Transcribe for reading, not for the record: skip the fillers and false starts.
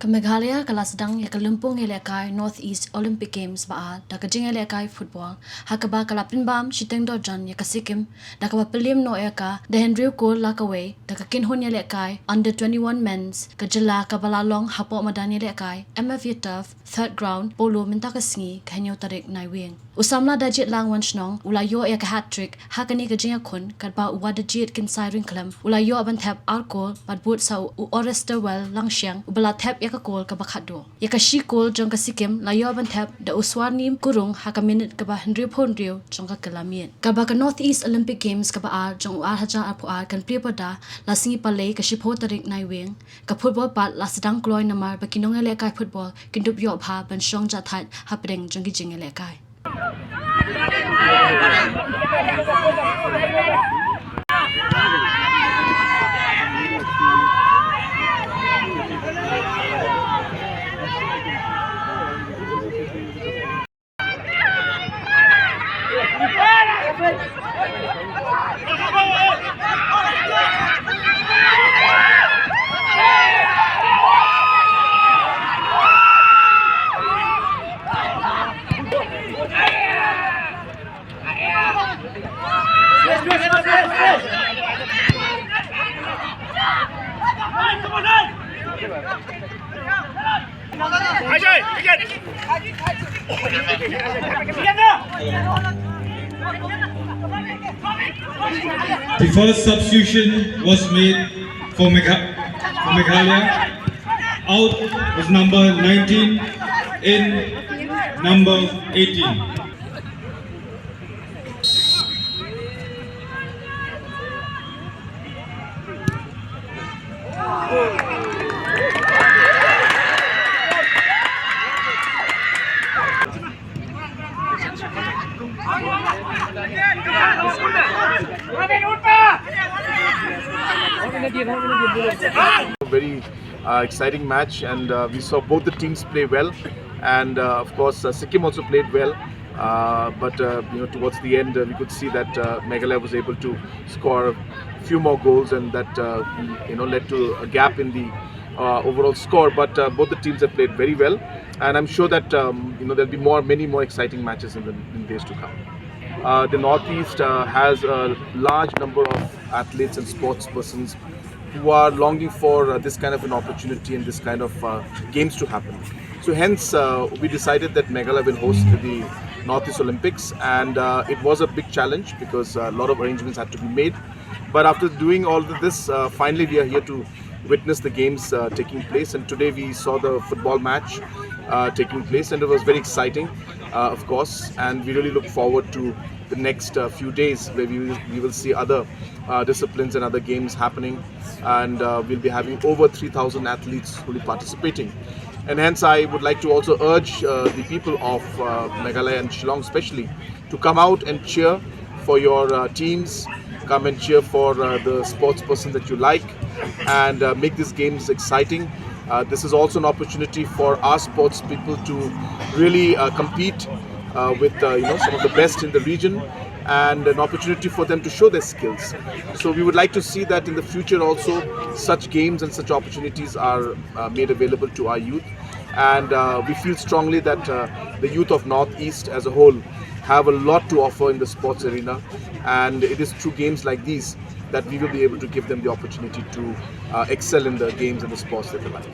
Meghalaya kalasdang ya kalumpong elekai Northeast Olympic Games ba da kajing elekai football hakaba kalapinbam shiteng do jan ya Sikkim da ka Pynliem no eka da Henry Cole lakaway da kinhon elekai under 21 men's kajala kabalalong hapo madan elekai MF Turf third ground polo minta kasingi kanyo tarik naiwing usamla dajit lang wanshnong ulayo ya hat trick hakani kajing khon kadba uwa dajit kin siren klam ulayo aban tap alcohol badbut sa orester well langsyang ubala tap ya kol ka bakhado ya kashi kol jong ka Sikkim layo ban thap da uswarnim kurung ha ka minute ka ba hendri phonrio jong ka kalamien ka ba ka Northeast Olympic Games ka ba a jong a haja apu a kan prepada la singi pale ka shipho tarik naiweng ka football pat la sedang kloi namar ba kinong ele kai football kindup yo bha ban shong ja that hapdeng jong gi jing ele kai The first substitution was made for Meghalaya. Out was number 19 in number 18. Very exciting match, and we saw both the teams play well, and of course Sikkim also played well, but towards the end we could see that Meghalaya was able to score a few more goals, and that led to a gap in the overall score. But both the teams have played very well, and I'm sure that there'll be many more exciting matches in days to come. The Northeast has a large number of athletes and sports persons who are longing for this kind of an opportunity and this kind of games to happen. So hence we decided that Meghalaya will host the Northeast Olympics, and it was a big challenge because a lot of arrangements had to be made. But after doing all of this, finally we are here to witness the games taking place, and today we saw the football match taking place, and it was very exciting, of course, and we really look forward to the next few days where we will see other disciplines and other games happening, and we'll be having over 3,000 athletes who will be participating. And hence I would like to also urge the people of Meghalaya and Shillong especially to come out and cheer for your teams, come and cheer for the sports person that you like, and make these games exciting. This is also an opportunity for our sports people to really compete with some of the best in the region, and an opportunity for them to show their skills. So we would like to see that in the future also such games and such opportunities are made available to our youth, and we feel strongly that the youth of Northeast as a whole have a lot to offer in the sports arena, and it is through games like these that we will be able to give them the opportunity to excel in the games and the sports that they like.